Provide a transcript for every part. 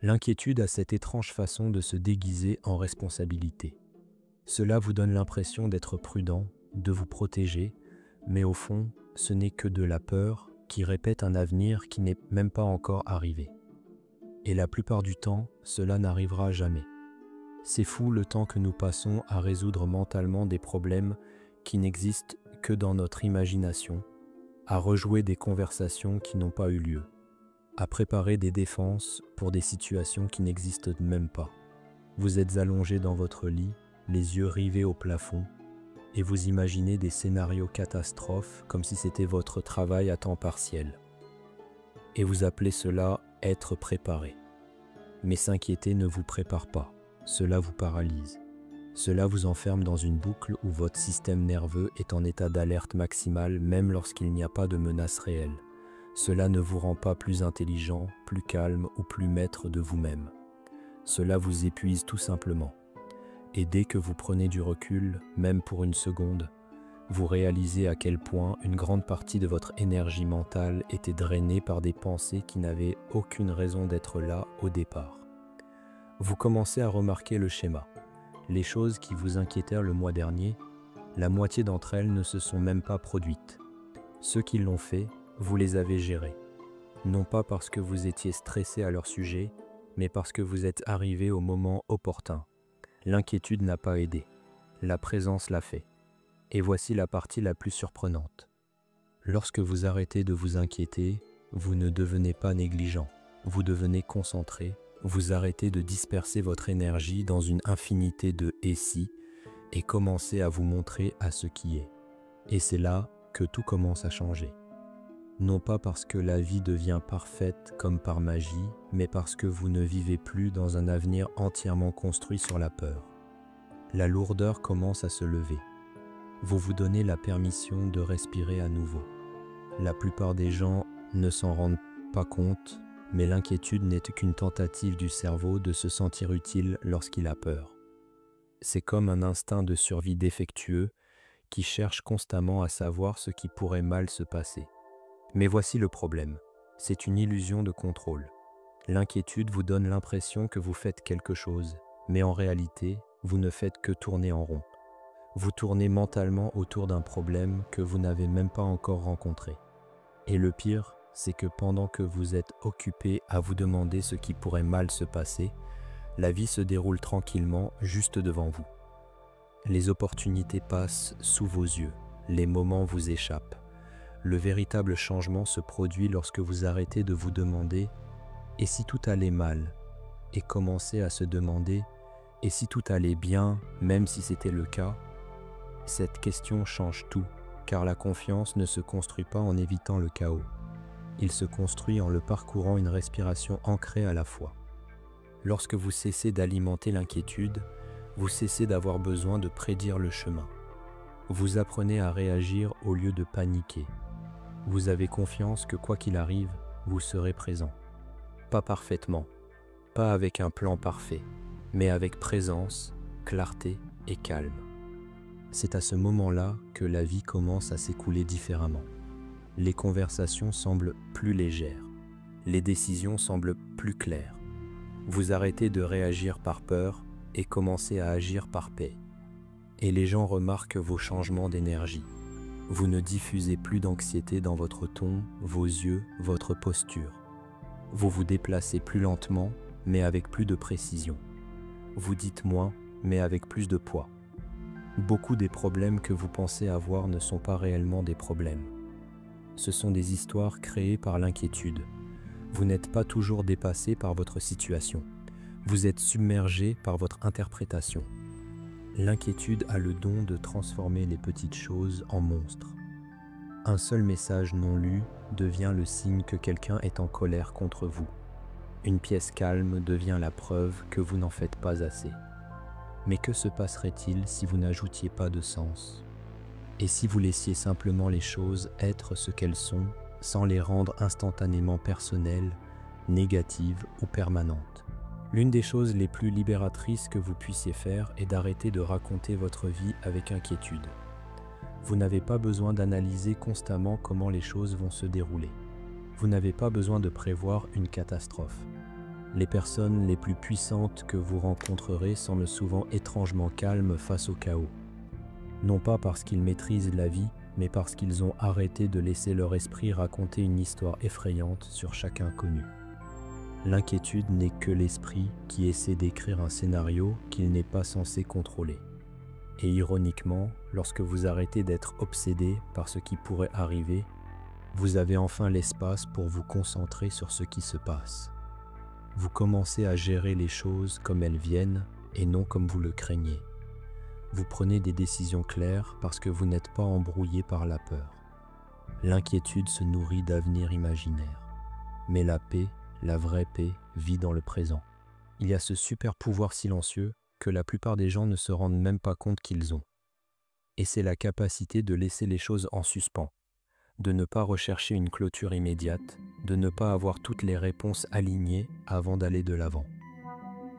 L'inquiétude a cette étrange façon de se déguiser en responsabilité. Cela vous donne l'impression d'être prudent, de vous protéger, mais au fond, ce n'est que de la peur qui répète un avenir qui n'est même pas encore arrivé. Et la plupart du temps, cela n'arrivera jamais. C'est fou le temps que nous passons à résoudre mentalement des problèmes qui n'existent que dans notre imagination, à rejouer des conversations qui n'ont pas eu lieu, à préparer des défenses pour des situations qui n'existent même pas. Vous êtes allongé dans votre lit, les yeux rivés au plafond, et vous imaginez des scénarios catastrophes comme si c'était votre travail à temps partiel. Et vous appelez cela être préparé. Mais s'inquiéter ne vous prépare pas, cela vous paralyse. Cela vous enferme dans une boucle où votre système nerveux est en état d'alerte maximale même lorsqu'il n'y a pas de menace réelle. Cela ne vous rend pas plus intelligent, plus calme ou plus maître de vous-même. Cela vous épuise tout simplement. Et dès que vous prenez du recul, même pour une seconde, vous réalisez à quel point une grande partie de votre énergie mentale était drainée par des pensées qui n'avaient aucune raison d'être là au départ. Vous commencez à remarquer le schéma. Les choses qui vous inquiétèrent le mois dernier, la moitié d'entre elles ne se sont même pas produites. Ceux qui l'ont fait, vous les avez gérés. Non pas parce que vous étiez stressé à leur sujet, mais parce que vous êtes arrivé au moment opportun. L'inquiétude n'a pas aidé. La présence l'a fait. Et voici la partie la plus surprenante. Lorsque vous arrêtez de vous inquiéter, vous ne devenez pas négligent. Vous devenez concentré. Vous arrêtez de disperser votre énergie dans une infinité de « et si » et commencez à vous montrer à ce qui est. Et c'est là que tout commence à changer. Non pas parce que la vie devient parfaite comme par magie, mais parce que vous ne vivez plus dans un avenir entièrement construit sur la peur. La lourdeur commence à se lever. Vous vous donnez la permission de respirer à nouveau. La plupart des gens ne s'en rendent pas compte, mais l'inquiétude n'est qu'une tentative du cerveau de se sentir utile lorsqu'il a peur. C'est comme un instinct de survie défectueux qui cherche constamment à savoir ce qui pourrait mal se passer. Mais voici le problème, c'est une illusion de contrôle. L'inquiétude vous donne l'impression que vous faites quelque chose, mais en réalité, vous ne faites que tourner en rond. Vous tournez mentalement autour d'un problème que vous n'avez même pas encore rencontré. Et le pire, c'est que pendant que vous êtes occupé à vous demander ce qui pourrait mal se passer, la vie se déroule tranquillement juste devant vous. Les opportunités passent sous vos yeux, les moments vous échappent. Le véritable changement se produit lorsque vous arrêtez de vous demander « et si tout allait mal ?» et commencez à se demander « et si tout allait bien, même si c'était le cas ?» Cette question change tout, car la confiance ne se construit pas en évitant le chaos. Il se construit en le parcourant une respiration ancrée à la fois. Lorsque vous cessez d'alimenter l'inquiétude, vous cessez d'avoir besoin de prédire le chemin. Vous apprenez à réagir au lieu de paniquer. Vous avez confiance que quoi qu'il arrive, vous serez présent. Pas parfaitement, pas avec un plan parfait, mais avec présence, clarté et calme. C'est à ce moment-là que la vie commence à s'écouler différemment. Les conversations semblent plus légères. Les décisions semblent plus claires. Vous arrêtez de réagir par peur et commencez à agir par paix. Et les gens remarquent vos changements d'énergie. Vous ne diffusez plus d'anxiété dans votre ton, vos yeux, votre posture. Vous vous déplacez plus lentement, mais avec plus de précision. Vous dites moins, mais avec plus de poids. Beaucoup des problèmes que vous pensez avoir ne sont pas réellement des problèmes. Ce sont des histoires créées par l'inquiétude. Vous n'êtes pas toujours dépassé par votre situation. Vous êtes submergé par votre interprétation. L'inquiétude a le don de transformer les petites choses en monstres. Un seul message non lu devient le signe que quelqu'un est en colère contre vous. Une pièce calme devient la preuve que vous n'en faites pas assez. Mais que se passerait-il si vous n'ajoutiez pas de sens? Et si vous laissiez simplement les choses être ce qu'elles sont, sans les rendre instantanément personnelles, négatives ou permanentes? L'une des choses les plus libératrices que vous puissiez faire est d'arrêter de raconter votre vie avec inquiétude. Vous n'avez pas besoin d'analyser constamment comment les choses vont se dérouler. Vous n'avez pas besoin de prévoir une catastrophe. Les personnes les plus puissantes que vous rencontrerez semblent souvent étrangement calmes face au chaos. Non pas parce qu'ils maîtrisent la vie, mais parce qu'ils ont arrêté de laisser leur esprit raconter une histoire effrayante sur chaque inconnu. L'inquiétude n'est que l'esprit qui essaie d'écrire un scénario qu'il n'est pas censé contrôler. Et ironiquement, lorsque vous arrêtez d'être obsédé par ce qui pourrait arriver, vous avez enfin l'espace pour vous concentrer sur ce qui se passe. Vous commencez à gérer les choses comme elles viennent et non comme vous le craignez. Vous prenez des décisions claires parce que vous n'êtes pas embrouillé par la peur. L'inquiétude se nourrit d'avenirs imaginaires. Mais la paix, la vraie paix, vit dans le présent. Il y a ce super pouvoir silencieux que la plupart des gens ne se rendent même pas compte qu'ils ont. Et c'est la capacité de laisser les choses en suspens, de ne pas rechercher une clôture immédiate, de ne pas avoir toutes les réponses alignées avant d'aller de l'avant.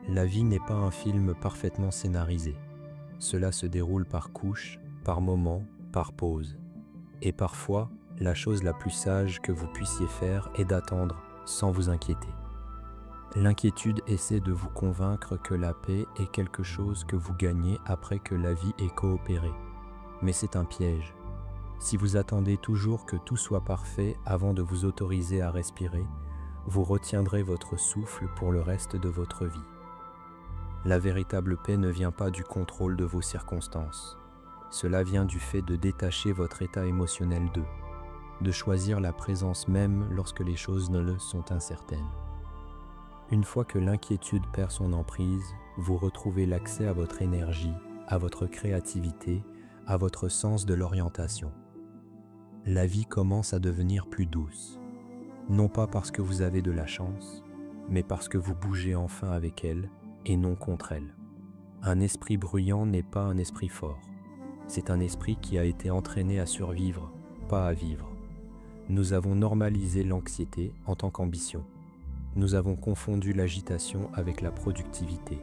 La vie n'est pas un film parfaitement scénarisé. Cela se déroule par couches, par moments, par pauses. Et parfois, la chose la plus sage que vous puissiez faire est d'attendre sans vous inquiéter. L'inquiétude essaie de vous convaincre que la paix est quelque chose que vous gagnez après que la vie ait coopéré. Mais c'est un piège. Si vous attendez toujours que tout soit parfait avant de vous autoriser à respirer, vous retiendrez votre souffle pour le reste de votre vie. La véritable paix ne vient pas du contrôle de vos circonstances. Cela vient du fait de détacher votre état émotionnel d'eux, de choisir la présence même lorsque les choses ne le sont incertaines. Une fois que l'inquiétude perd son emprise, vous retrouvez l'accès à votre énergie, à votre créativité, à votre sens de l'orientation. La vie commence à devenir plus douce, non pas parce que vous avez de la chance, mais parce que vous bougez enfin avec elle et non contre elle. Un esprit bruyant n'est pas un esprit fort. C'est un esprit qui a été entraîné à survivre, pas à vivre. Nous avons normalisé l'anxiété en tant qu'ambition. Nous avons confondu l'agitation avec la productivité.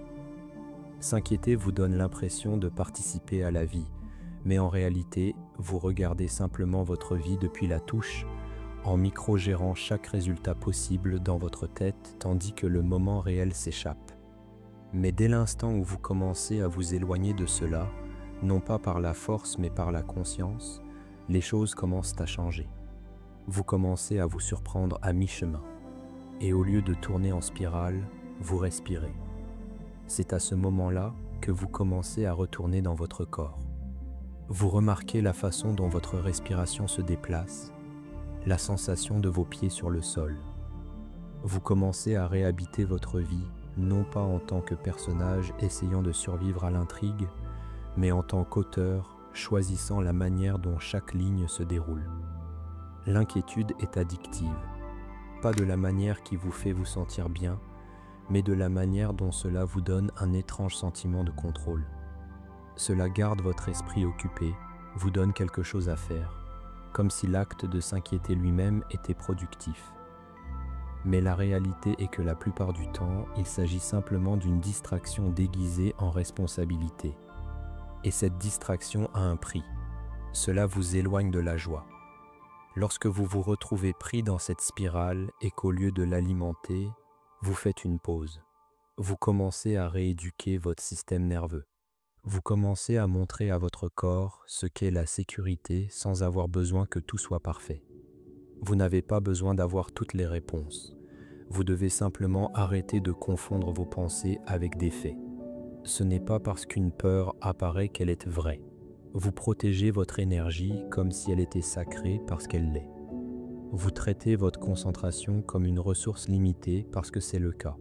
S'inquiéter vous donne l'impression de participer à la vie, mais en réalité, vous regardez simplement votre vie depuis la touche, en micro-gérant chaque résultat possible dans votre tête, tandis que le moment réel s'échappe. Mais dès l'instant où vous commencez à vous éloigner de cela, non pas par la force mais par la conscience, les choses commencent à changer. Vous commencez à vous surprendre à mi-chemin. Et au lieu de tourner en spirale, vous respirez. C'est à ce moment-là que vous commencez à retourner dans votre corps. Vous remarquez la façon dont votre respiration se déplace, la sensation de vos pieds sur le sol. Vous commencez à réhabiter votre vie, non pas en tant que personnage essayant de survivre à l'intrigue, mais en tant qu'auteur choisissant la manière dont chaque ligne se déroule. L'inquiétude est addictive, pas de la manière qui vous fait vous sentir bien, mais de la manière dont cela vous donne un étrange sentiment de contrôle. Cela garde votre esprit occupé, vous donne quelque chose à faire, comme si l'acte de s'inquiéter lui-même était productif. Mais la réalité est que la plupart du temps, il s'agit simplement d'une distraction déguisée en responsabilité. Et cette distraction a un prix. Cela vous éloigne de la joie. Lorsque vous vous retrouvez pris dans cette spirale et qu'au lieu de l'alimenter, vous faites une pause. Vous commencez à rééduquer votre système nerveux. Vous commencez à montrer à votre corps ce qu'est la sécurité sans avoir besoin que tout soit parfait. Vous n'avez pas besoin d'avoir toutes les réponses. Vous devez simplement arrêter de confondre vos pensées avec des faits. Ce n'est pas parce qu'une peur apparaît qu'elle est vraie. Vous protégez votre énergie comme si elle était sacrée parce qu'elle l'est. Vous traitez votre concentration comme une ressource limitée parce que c'est le cas.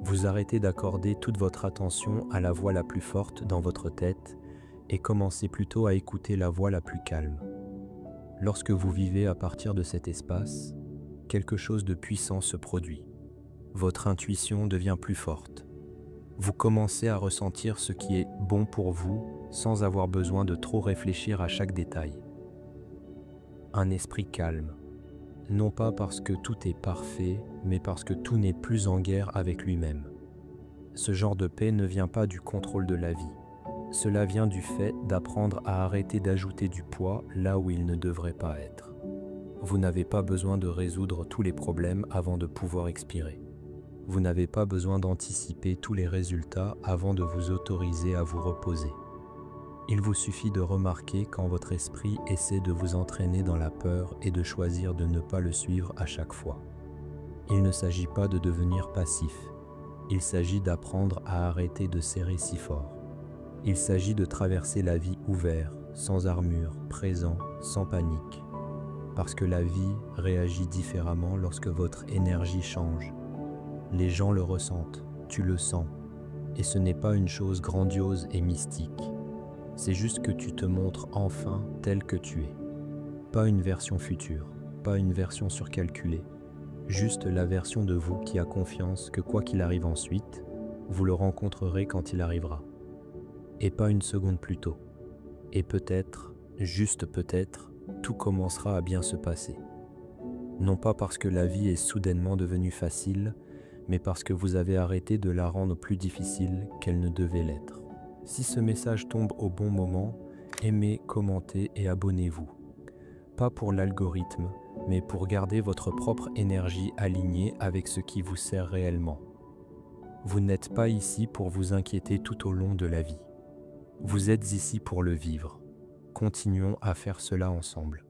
Vous arrêtez d'accorder toute votre attention à la voix la plus forte dans votre tête et commencez plutôt à écouter la voix la plus calme. Lorsque vous vivez à partir de cet espace, quelque chose de puissant se produit. Votre intuition devient plus forte. Vous commencez à ressentir ce qui est bon pour vous sans avoir besoin de trop réfléchir à chaque détail. Un esprit calme, non pas parce que tout est parfait, mais parce que tout n'est plus en guerre avec lui-même. Ce genre de paix ne vient pas du contrôle de la vie. Cela vient du fait d'apprendre à arrêter d'ajouter du poids là où il ne devrait pas être. Vous n'avez pas besoin de résoudre tous les problèmes avant de pouvoir expirer. Vous n'avez pas besoin d'anticiper tous les résultats avant de vous autoriser à vous reposer. Il vous suffit de remarquer quand votre esprit essaie de vous entraîner dans la peur et de choisir de ne pas le suivre à chaque fois. Il ne s'agit pas de devenir passif. Il s'agit d'apprendre à arrêter de serrer si fort. Il s'agit de traverser la vie ouvert, sans armure, présent, sans panique. Parce que la vie réagit différemment lorsque votre énergie change. Les gens le ressentent, tu le sens. Et ce n'est pas une chose grandiose et mystique. C'est juste que tu te montres enfin tel que tu es. Pas une version future, pas une version surcalculée. Juste la version de vous qui a confiance que quoi qu'il arrive ensuite, vous le rencontrerez quand il arrivera. Et pas une seconde plus tôt. Et peut-être, juste peut-être, tout commencera à bien se passer. Non pas parce que la vie est soudainement devenue facile, mais parce que vous avez arrêté de la rendre plus difficile qu'elle ne devait l'être. Si ce message tombe au bon moment, aimez, commentez et abonnez-vous. Pas pour l'algorithme, mais pour garder votre propre énergie alignée avec ce qui vous sert réellement. Vous n'êtes pas ici pour vous inquiéter tout au long de la vie. Vous êtes ici pour le vivre. Continuons à faire cela ensemble.